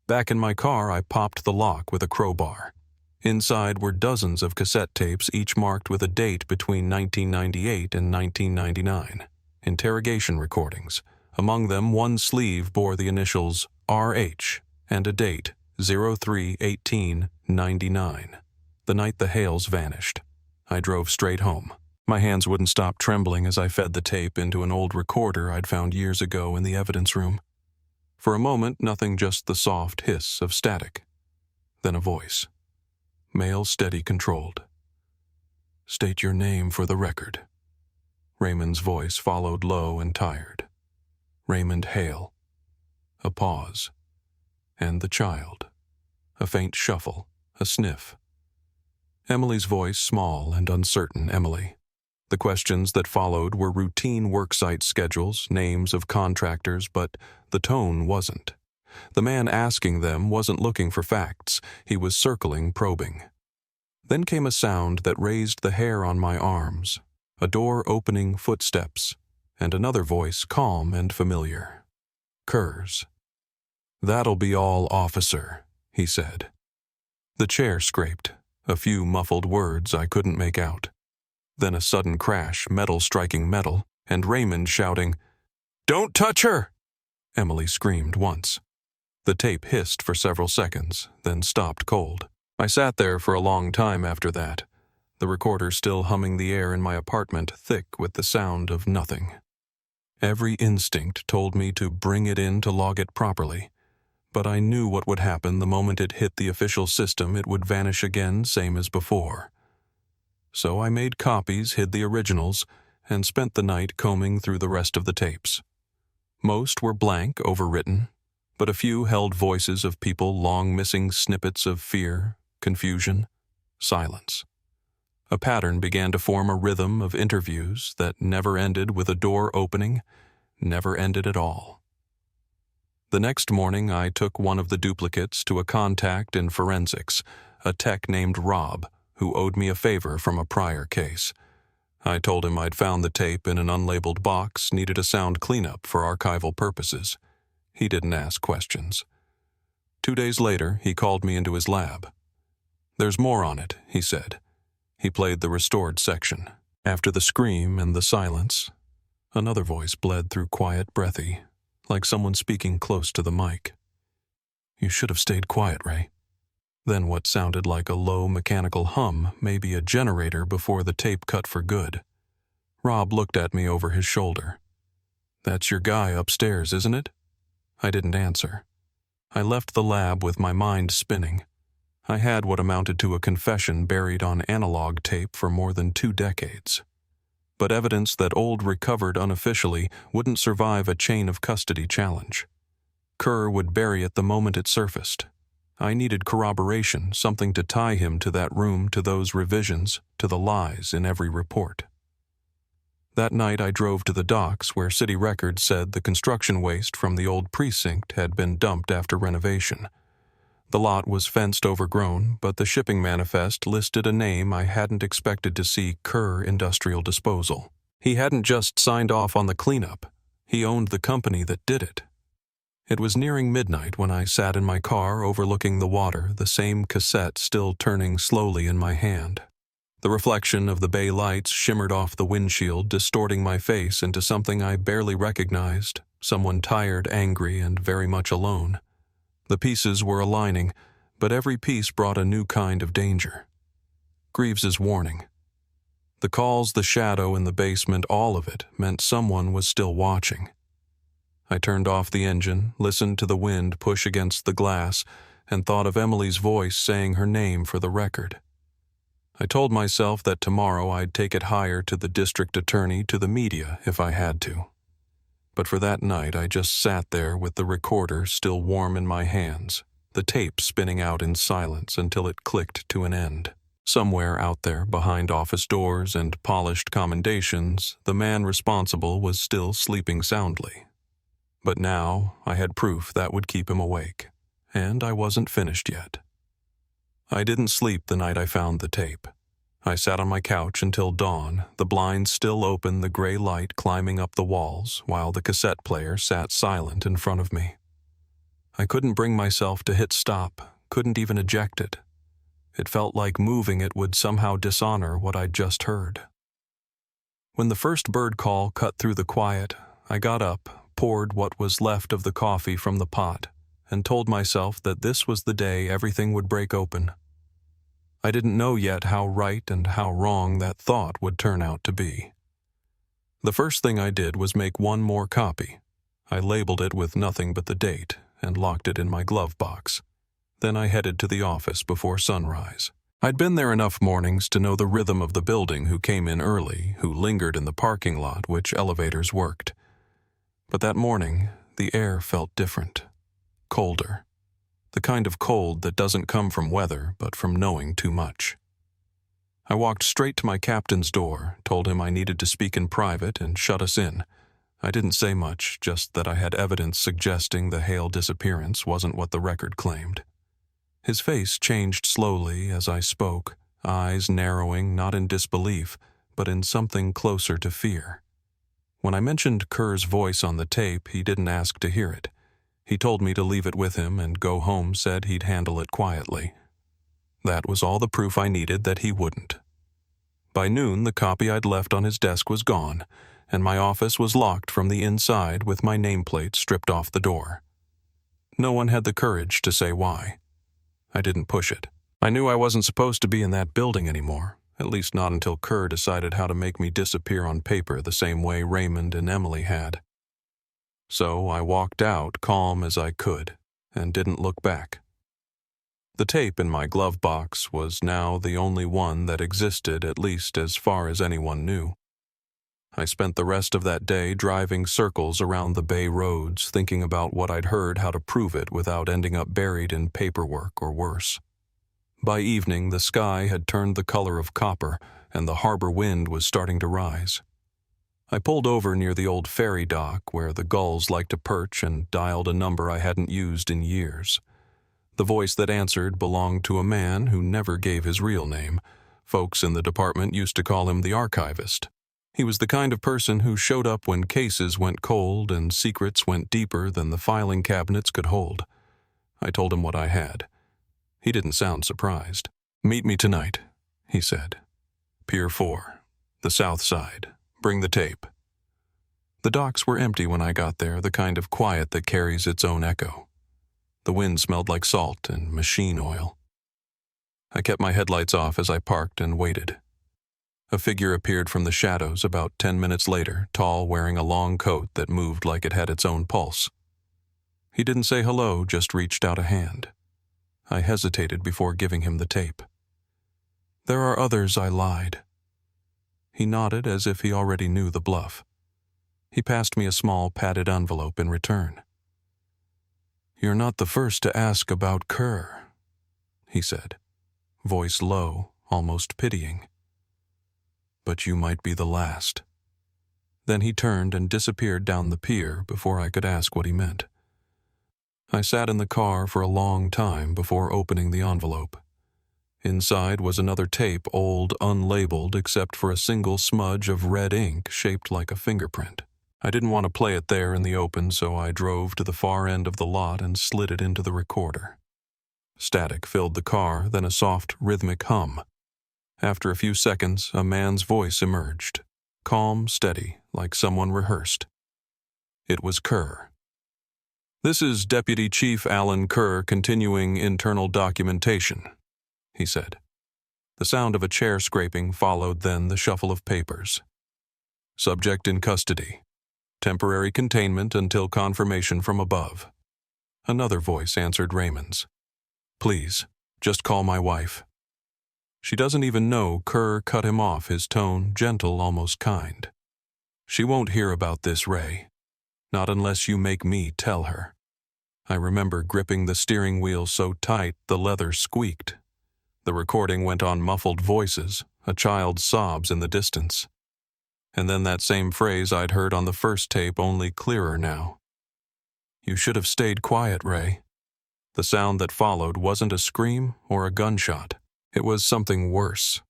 [SPEAKER 1] Back in my car, I popped the lock with a crowbar. Inside were dozens of cassette tapes, each marked with a date between 1998 and 1999. Interrogation recordings. Among them, one sleeve bore the initials RH and a date, 03/18/99, the night the Hales vanished. I drove straight home. My hands wouldn't stop trembling as I fed the tape into an old recorder I'd found years ago in the evidence room. For a moment, nothing, just the soft hiss of static. Then a voice. Male, steady, controlled. "State your name for the record." Raymond's voice followed, low and tired. "Raymond Hale." A pause. And the child. A faint shuffle, a sniff. Emily's voice, small and uncertain, Emily. The questions that followed were routine worksite schedules, names of contractors, but the tone wasn't. The man asking them wasn't looking for facts. He was circling, probing. Then came a sound that raised the hair on my arms. A door opening, footsteps, and another voice, calm and familiar. Kerr's. "That'll be all, officer," he said. The chair scraped, a few muffled words I couldn't make out. Then a sudden crash, metal striking metal, and Raymond shouting, "Don't touch her!" Emily screamed once. The tape hissed for several seconds, then stopped cold. I sat there for a long time after that, the recorder still humming the air in my apartment, thick with the sound of nothing. Every instinct told me to bring it in to log it properly, but I knew what would happen the moment it hit the official system. It would vanish again, same as before. So I made copies, hid the originals, and spent the night combing through the rest of the tapes. Most were blank, overwritten, but a few held voices of people long missing, snippets of fear, confusion, silence. A pattern began to form, a rhythm of interviews that never ended with a door opening, never ended at all. The next morning, I took one of the duplicates to a contact in forensics, a tech named Rob, who owed me a favor from a prior case. I told him I'd found the tape in an unlabeled box, needed a sound cleanup for archival purposes. He didn't ask questions. 2 days later, he called me into his lab. "There's more on it," he said. He played the restored section. After the scream and the silence, another voice bled through quiet, breathy, like someone speaking close to the mic. "You should have stayed quiet, Ray." Then what sounded like a low mechanical hum, maybe a generator before the tape cut for good. Rob looked at me over his shoulder. "That's your guy upstairs, isn't it?" I didn't answer. I left the lab with my mind spinning. I had what amounted to a confession buried on analog tape for more than 2 decades. But evidence that old recovered unofficially wouldn't survive a chain of custody challenge. Kerr would bury it the moment it surfaced. I needed corroboration, something to tie him to that room, to those revisions, to the lies in every report. That night I drove to the docks where city records said the construction waste from the old precinct had been dumped after renovation. The lot was fenced overgrown, but the shipping manifest listed a name I hadn't expected to see: Kerr Industrial Disposal. He hadn't just signed off on the cleanup, he owned the company that did it. It was nearing midnight when I sat in my car overlooking the water, the same cassette still turning slowly in my hand. The reflection of the bay lights shimmered off the windshield, distorting my face into something I barely recognized, someone tired, angry, and very much alone. The pieces were aligning, but every piece brought a new kind of danger. Greaves's warning. The calls, the shadow in the basement, all of it meant someone was still watching. I turned off the engine, listened to the wind push against the glass, and thought of Emily's voice saying her name for the record. I told myself that tomorrow I'd take it higher, to the district attorney, to the media, if I had to. But for that night I just sat there with the recorder still warm in my hands, the tape spinning out in silence until it clicked to an end. Somewhere out there, behind office doors and polished commendations, the man responsible was still sleeping soundly. But now I had proof that would keep him awake, and I wasn't finished yet. I didn't sleep the night I found the tape. I sat on my couch until dawn, the blinds still open, the gray light climbing up the walls, while the cassette player sat silent in front of me. I couldn't bring myself to hit stop, couldn't even eject it. It felt like moving it would somehow dishonor what I'd just heard. When the first bird call cut through the quiet, I got up, poured what was left of the coffee from the pot, and told myself that this was the day everything would break open. I didn't know yet how right and how wrong that thought would turn out to be. The first thing I did was make one more copy. I labeled it with nothing but the date and locked it in my glove box. Then I headed to the office before sunrise. I'd been there enough mornings to know the rhythm of the building, who came in early, who lingered in the parking lot, which elevators worked. But that morning, the air felt different, colder. The kind of cold that doesn't come from weather, but from knowing too much. I walked straight to my captain's door, told him I needed to speak in private, and shut us in. I didn't say much, just that I had evidence suggesting the Hale disappearance wasn't what the record claimed. His face changed slowly as I spoke, eyes narrowing not in disbelief, but in something closer to fear. When I mentioned Kerr's voice on the tape, he didn't ask to hear it. He told me to leave it with him and go home, said he'd handle it quietly. That was all the proof I needed that he wouldn't. By noon, the copy I'd left on his desk was gone, and my office was locked from the inside with my nameplate stripped off the door. No one had the courage to say why. I didn't push it. I knew I wasn't supposed to be in that building anymore, at least not until Kerr decided how to make me disappear on paper the same way Raymond and Emily had. So I walked out, calm as I could, and didn't look back. The tape in my glove box was now the only one that existed, at least as far as anyone knew. I spent the rest of that day driving circles around the bay roads, thinking about what I'd heard, how to prove it without ending up buried in paperwork or worse. By evening, the sky had turned the color of copper, and the harbor wind was starting to rise. I pulled over near the old ferry dock where the gulls liked to perch and dialed a number I hadn't used in years. The voice that answered belonged to a man who never gave his real name, Folks in the department used to call him the archivist. He was the kind of person who showed up when cases went cold and secrets went deeper than the filing cabinets could hold. I told him what I had. He didn't sound surprised. "Meet me tonight," he said. "Pier 4, the south side. Bring the tape." The docks were empty when I got there, the kind of quiet that carries its own echo. The wind smelled like salt and machine oil. I kept my headlights off as I parked and waited. A figure appeared from the shadows about 10 minutes later, tall, wearing a long coat that moved like it had its own pulse. He didn't say hello, just reached out a hand. I hesitated before giving him the tape. "There are others," I lied. He nodded as if he already knew the bluff. He passed me a small padded envelope in return. "You're not the first to ask about Kerr," he said, voice low, almost pitying. "But you might be the last." Then he turned and disappeared down the pier before I could ask what he meant. I sat in the car for a long time before opening the envelope. Inside was another tape, old, unlabeled, except for a single smudge of red ink shaped like a fingerprint. I didn't want to play it there in the open, so I drove to the far end of the lot and slid it into the recorder. Static filled the car, then a soft, rhythmic hum. After a few seconds, a man's voice emerged, calm, steady, like someone rehearsed. It was Kerr. "This is Deputy Chief Alan Kerr continuing internal documentation," he said. The sound of a chair scraping followed, then the shuffle of papers. "Subject in custody. Temporary containment until confirmation from above." Another voice answered Raymond's. "Please, just call my wife." "She doesn't even know," Kerr cut him off, his tone gentle, almost kind. "She won't hear about this, Ray. Not unless you make me tell her." I remember gripping the steering wheel so tight the leather squeaked. The recording went on muffled voices, a child's sobs in the distance. And then that same phrase I'd heard on the first tape, only clearer now. "You should have stayed quiet, Ray." The sound that followed wasn't a scream or a gunshot. It was something worse.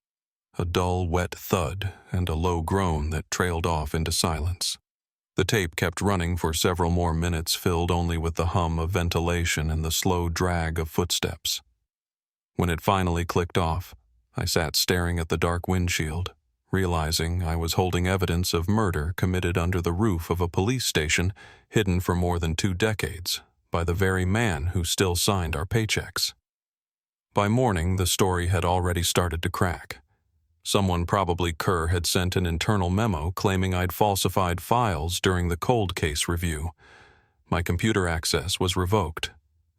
[SPEAKER 1] A dull, wet thud and a low groan that trailed off into silence. The tape kept running for several more minutes, filled only with the hum of ventilation and the slow drag of footsteps. When it finally clicked off, I sat staring at the dark windshield, realizing I was holding evidence of murder committed under the roof of a police station hidden for more than 2 decades by the very man who still signed our paychecks. By morning, the story had already started to crack. Someone, probably Kerr, had sent an internal memo claiming I'd falsified files during the cold case review. My computer access was revoked.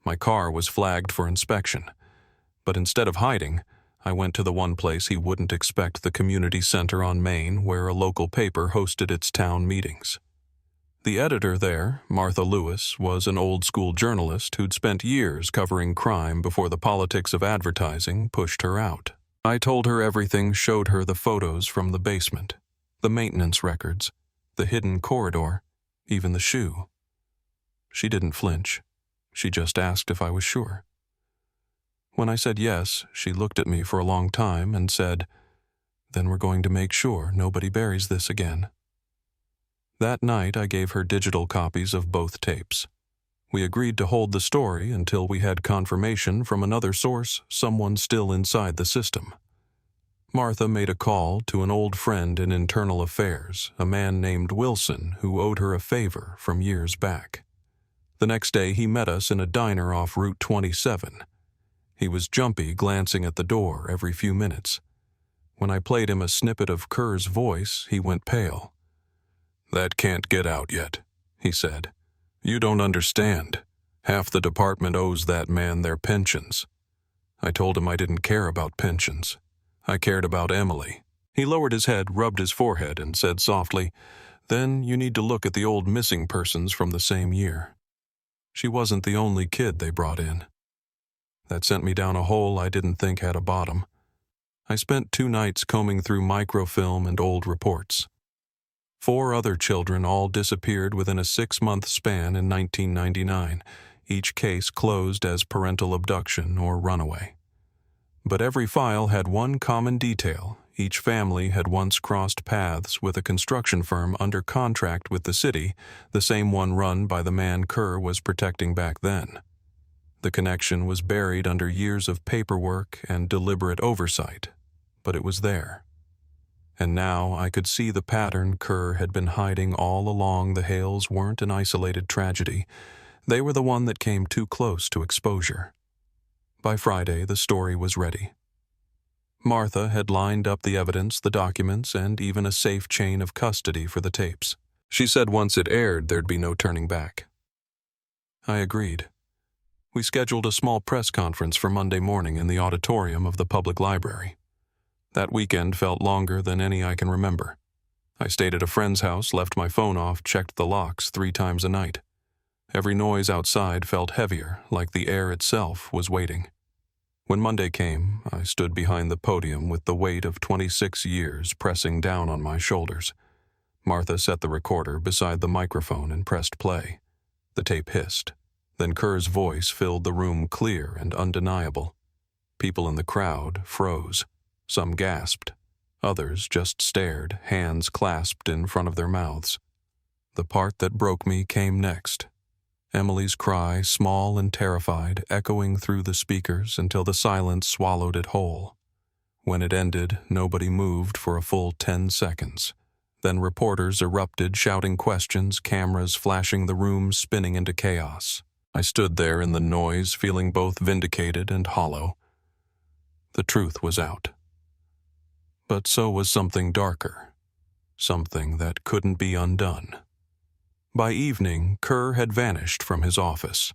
[SPEAKER 1] My car was flagged for inspection. But instead of hiding, I went to the one place he wouldn't expect, the community center on Main, where a local paper hosted its town meetings. The editor there, Martha Lewis, was an old-school journalist who'd spent years covering crime before the politics of advertising pushed her out. I told her everything, showed her the photos from the basement, the maintenance records, the hidden corridor, even the shoe. She didn't flinch. She just asked if I was sure. When I said yes, she looked at me for a long time and said, "Then we're going to make sure nobody buries this again." That night, I gave her digital copies of both tapes. We agreed to hold the story until we had confirmation from another source, someone still inside the system. Martha made a call to an old friend in internal affairs, a man named Wilson, who owed her a favor from years back. The next day, he met us in a diner off Route 27. He was jumpy, glancing at the door every few minutes. When I played him a snippet of Kerr's voice, he went pale. "That can't get out yet," he said. "You don't understand. Half the department owes that man their pensions." I told him I didn't care about pensions. I cared about Emily. He lowered his head, rubbed his forehead, and said softly, "Then you need to look at the old missing persons from the same year. She wasn't the only kid they brought in." That sent me down a hole I didn't think had a bottom. I spent 2 nights combing through microfilm and old reports. 4 other children all disappeared within a 6-month span in 1999, each case closed as parental abduction or runaway. But every file had one common detail. Each family had once crossed paths with a construction firm under contract with the city, the same one run by the man Kerr was protecting back then. The connection was buried under years of paperwork and deliberate oversight, but it was there. And now I could see the pattern Kerr had been hiding all along. The Hales weren't an isolated tragedy. They were the one that came too close to exposure. By Friday, the story was ready. Martha had lined up the evidence, the documents, and even a safe chain of custody for the tapes. She said once it aired, there'd be no turning back. I agreed. We scheduled a small press conference for Monday morning in the auditorium of the public library. That weekend felt longer than any I can remember. I stayed at a friend's house, left my phone off, checked the locks 3 times a night. Every noise outside felt heavier, like the air itself was waiting. When Monday came, I stood behind the podium with the weight of 26 years pressing down on my shoulders. Martha set the recorder beside the microphone and pressed play. The tape hissed. Then Kerr's voice filled the room, clear and undeniable. People in the crowd froze. Some gasped. Others just stared, hands clasped in front of their mouths. The part that broke me came next. Emily's cry, small and terrified, echoing through the speakers until the silence swallowed it whole. When it ended, nobody moved for a full 10 seconds. Then reporters erupted, shouting questions, cameras flashing, the room spinning into chaos. I stood there in the noise, feeling both vindicated and hollow. The truth was out. But so was something darker, something that couldn't be undone. By evening, Kerr had vanished from his office.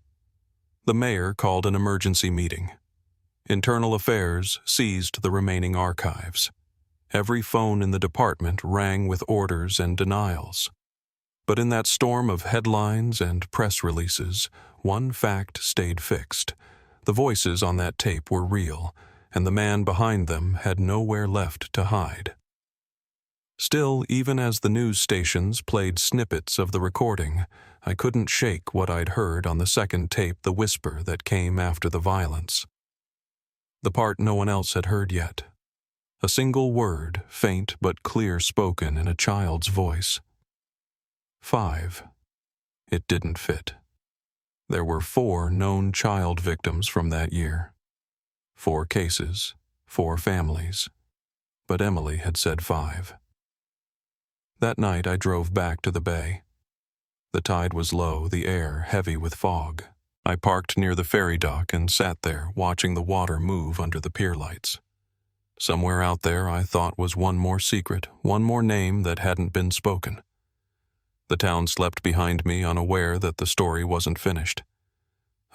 [SPEAKER 1] The mayor called an emergency meeting. Internal Affairs seized the remaining archives. Every phone in the department rang with orders and denials. But in that storm of headlines and press releases, one fact stayed fixed. The voices on that tape were real, and the man behind them had nowhere left to hide. Still, even as the news stations played snippets of the recording, I couldn't shake what I'd heard on the second tape, the whisper that came after the violence. The part no one else had heard yet. A single word, faint but clear, spoken in a child's voice. 5. It didn't fit. There were 4 known child victims from that year. 4 cases, 4 families. But Emily had said 5. That night I drove back to the bay. The tide was low, the air heavy with fog. I parked near the ferry dock and sat there, watching the water move under the pier lights. Somewhere out there, I thought, was one more secret, one more name that hadn't been spoken. The town slept behind me, unaware that the story wasn't finished.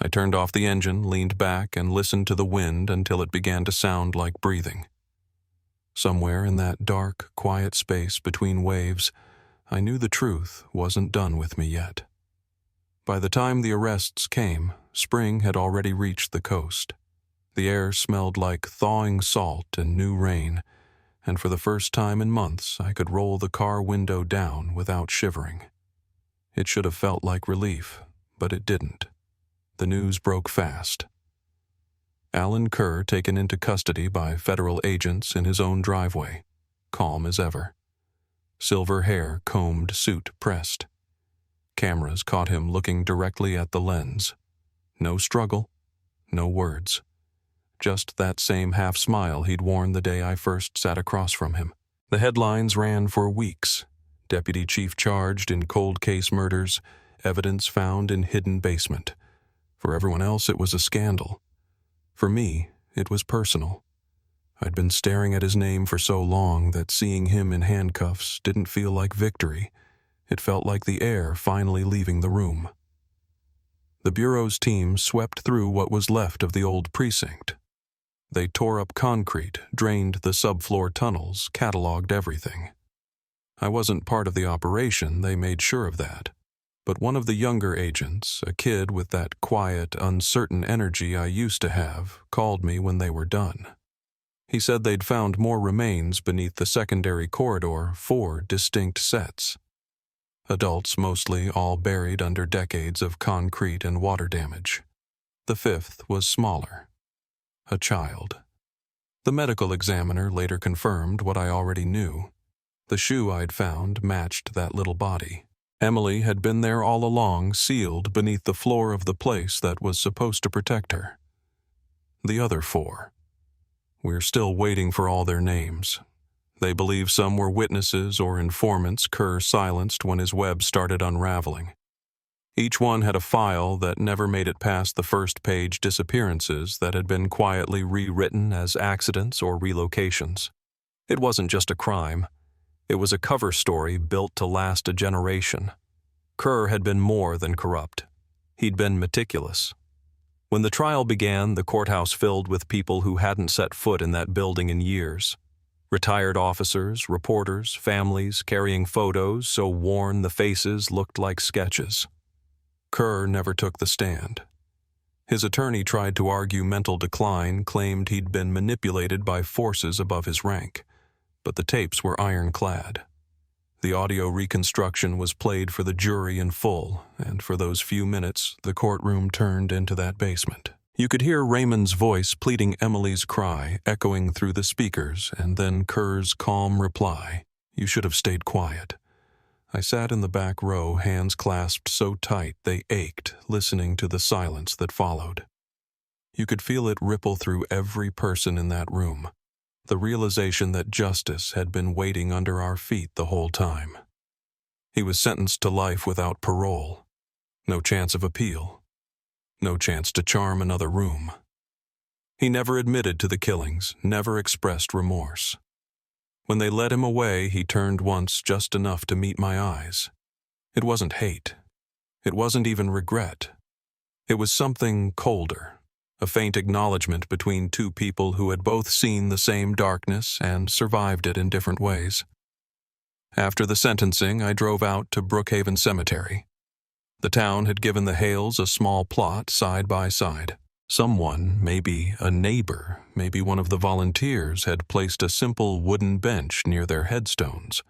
[SPEAKER 1] I turned off the engine, leaned back, and listened to the wind until it began to sound like breathing. Somewhere in that dark, quiet space between waves, I knew the truth wasn't done with me yet. By the time the arrests came, spring had already reached the coast. The air smelled like thawing salt and new rain, and for the first time in months I could roll the car window down without shivering. It should have felt like relief, but it didn't. The news broke fast. Alan Kerr taken into custody by federal agents in his own driveway, calm as ever. Silver hair combed, suit pressed. Cameras caught him looking directly at the lens. No struggle, no words. Just that same half-smile he'd worn the day I first sat across from him. The headlines ran for weeks. Deputy Chief charged in cold case murders, evidence found in hidden basement. For everyone else, it was a scandal. For me, it was personal. I'd been staring at his name for so long that seeing him in handcuffs didn't feel like victory. It felt like the air finally leaving the room. The Bureau's team swept through what was left of the old precinct. They tore up concrete, drained the subfloor tunnels, cataloged everything. I wasn't part of the operation, they made sure of that. But one of the younger agents, a kid with that quiet, uncertain energy I used to have, called me when they were done. He said they'd found more remains beneath the secondary corridor, 4 distinct sets. Adults mostly, all buried under decades of concrete and water damage. The 5th was smaller. A child. The medical examiner later confirmed what I already knew. The shoe I'd found matched that little body. Emily had been there all along, sealed beneath the floor of the place that was supposed to protect her. The other 4. We're still waiting for all their names. They believe some were witnesses or informants Kerr silenced when his web started unraveling. Each one had a file that never made it past the first-page disappearances that had been quietly rewritten as accidents or relocations. It wasn't just a crime. It was a cover story built to last a generation. Kerr had been more than corrupt. He'd been meticulous. When the trial began, the courthouse filled with people who hadn't set foot in that building in years. Retired officers, reporters, families carrying photos so worn the faces looked like sketches. Kerr never took the stand. His attorney tried to argue mental decline, claimed he'd been manipulated by forces above his rank, but the tapes were ironclad. The audio reconstruction was played for the jury in full, and for those few minutes, the courtroom turned into that basement. You could hear Raymond's voice pleading Emily's cry echoing through the speakers, and then Kerr's calm reply, "You should have stayed quiet." I sat in the back row, hands clasped so tight they ached, listening to the silence that followed. You could feel it ripple through every person in that room, the realization that justice had been waiting under our feet the whole time. He was sentenced to life without parole. No chance of appeal. No chance to charm another room. He never admitted to the killings, never expressed remorse. When they led him away, he turned once just enough to meet my eyes. It wasn't hate. It wasn't even regret. It was something colder, a faint acknowledgement between two people who had both seen the same darkness and survived it in different ways. After the sentencing, I drove out to Brookhaven Cemetery. The town had given the Hales a small plot side by side. Someone, maybe a neighbor, maybe one of the volunteers, had placed a simple wooden bench near their headstones.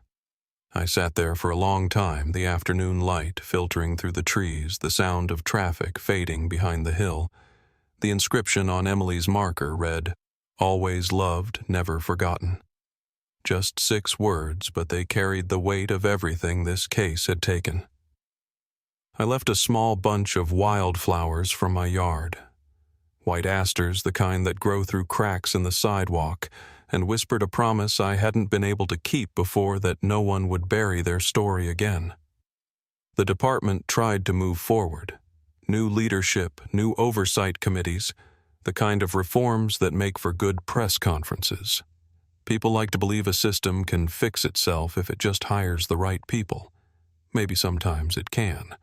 [SPEAKER 1] I sat there for a long time, the afternoon light filtering through the trees, the sound of traffic fading behind the hill. The inscription on Emily's marker read, "Always loved, never forgotten." Just 6 words, but they carried the weight of everything this case had taken. I left a small bunch of wildflowers from my yard. White asters, the kind that grow through cracks in the sidewalk, and whispered a promise I hadn't been able to keep before, that no one would bury their story again. The department tried to move forward. New leadership, new oversight committees, the kind of reforms that make for good press conferences. People like to believe a system can fix itself if it just hires the right people. Maybe sometimes it can.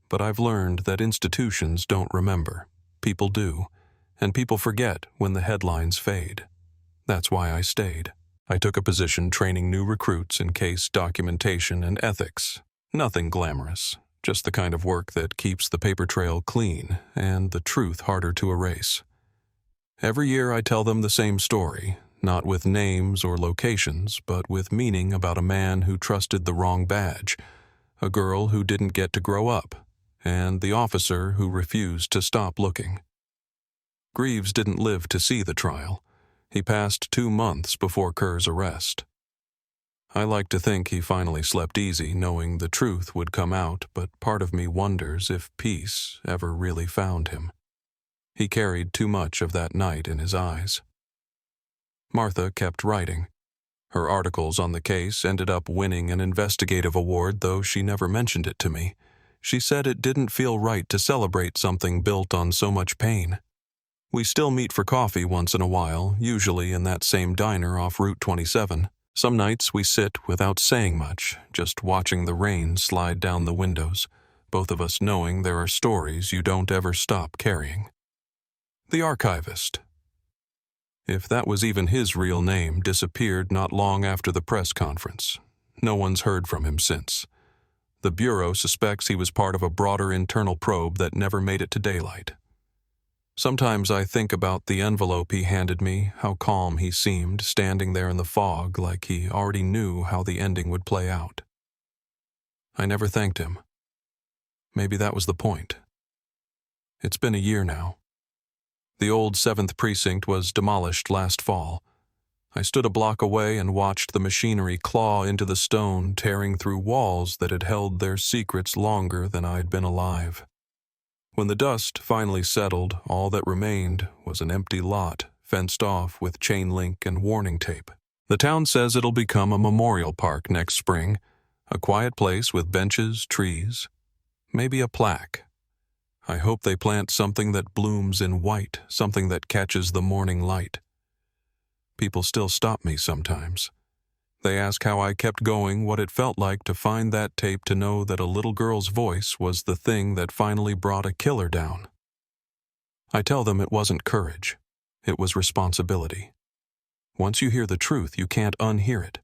[SPEAKER 1] But I've learned that institutions don't remember. People do. And people forget when the headlines fade. That's why I stayed. I took a position training new recruits in case documentation and ethics. Nothing glamorous, just the kind of work that keeps the paper trail clean and the truth harder to erase. Every year I tell them the same story, not with names or locations, but with meaning, about a man who trusted the wrong badge, a girl who didn't get to grow up, and the officer who refused to stop looking. Greaves didn't live to see the trial. He passed 2 months before Kerr's arrest. I like to think he finally slept easy, knowing the truth would come out, but part of me wonders if peace ever really found him. He carried too much of that night in his eyes. Martha kept writing. Her articles on the case ended up winning an investigative award, though she never mentioned it to me. She said it didn't feel right to celebrate something built on so much pain. We still meet for coffee once in a while, usually in that same diner off Route 27. Some nights we sit without saying much, just watching the rain slide down the windows, both of us knowing there are stories you don't ever stop carrying. The archivist, if that was even his real name, disappeared not long after the press conference. No one's heard from him since. The Bureau suspects he was part of a broader internal probe that never made it to daylight. Sometimes I think about the envelope he handed me, how calm he seemed, standing there in the fog like he already knew how the ending would play out. I never thanked him. Maybe that was the point. It's been a year now. The old 7th Precinct was demolished last fall, I stood a block away and watched the machinery claw into the stone, tearing through walls that had held their secrets longer than I'd been alive. When the dust finally settled, all that remained was an empty lot, fenced off with chain link and warning tape. The town says it'll become a memorial park next spring, a quiet place with benches, trees, maybe a plaque. I hope they plant something that blooms in white, something that catches the morning light. People still stop me sometimes. They ask how I kept going, what it felt like to find that tape, to know that a little girl's voice was the thing that finally brought a killer down. I tell them it wasn't courage, it was responsibility. Once you hear the truth, you can't unhear it.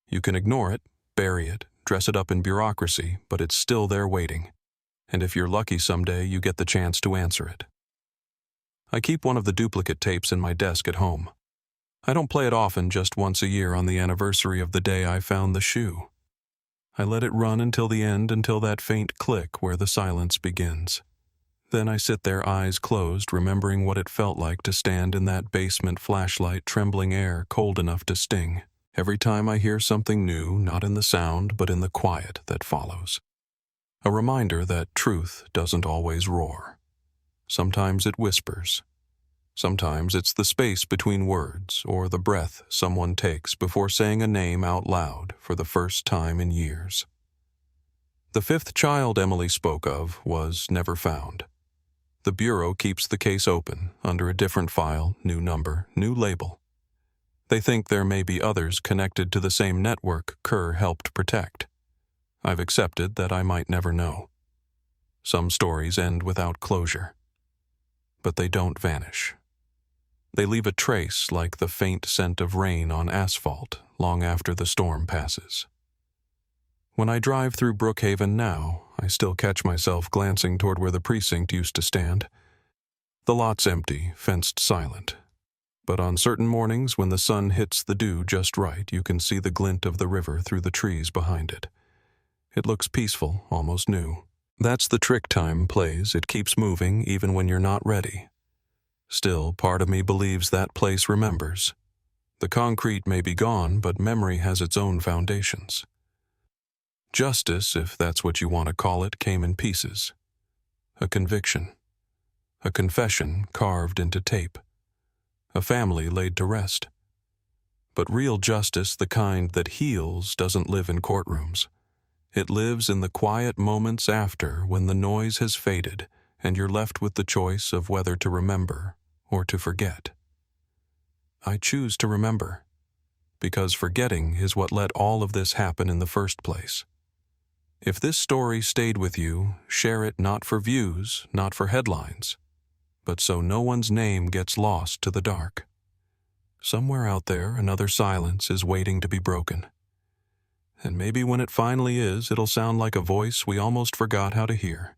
[SPEAKER 1] You can ignore it, bury it, dress it up in bureaucracy, but it's still there waiting. And if you're lucky someday, you get the chance to answer it. I keep one of the duplicate tapes in my desk at home. I don't play it often, just once a year on the anniversary of the day I found the shoe. I let it run until the end, until that faint click where the silence begins. Then I sit there, eyes closed, remembering what it felt like to stand in that basement flashlight, trembling air cold enough to sting. Every time I hear something new, not in the sound, but in the quiet that follows. A reminder that truth doesn't always roar. Sometimes it whispers. Sometimes it's the space between words, or the breath someone takes before saying a name out loud for the first time in years. The fifth child Emily spoke of was never found. The Bureau keeps the case open, under a different file, new number, new label. They think there may be others connected to the same network Kerr helped protect. I've accepted that I might never know. Some stories end without closure. But they don't vanish. They leave a trace like the faint scent of rain on asphalt long after the storm passes. When I drive through Brookhaven now, I still catch myself glancing toward where the precinct used to stand. The lot's empty, fenced silent. But on certain mornings when the sun hits the dew just right, you can see the glint of the river through the trees behind it. It looks peaceful, almost new. That's the trick time plays. It keeps moving even when you're not ready. Still, part of me believes that place remembers. The concrete may be gone, but memory has its own foundations. Justice, if that's what you want to call it, came in pieces. A conviction. A confession carved into tape. A family laid to rest. But real justice, the kind that heals, doesn't live in courtrooms. It lives in the quiet moments after, when the noise has faded and you're left with the choice of whether to remember or to forget. I choose to remember, because forgetting is what let all of this happen in the first place. If this story stayed with you, share it, not for views, not for headlines, but so no one's name gets lost to the dark. Somewhere out there, another silence is waiting to be broken. And maybe when it finally is, it'll sound like a voice we almost forgot how to hear.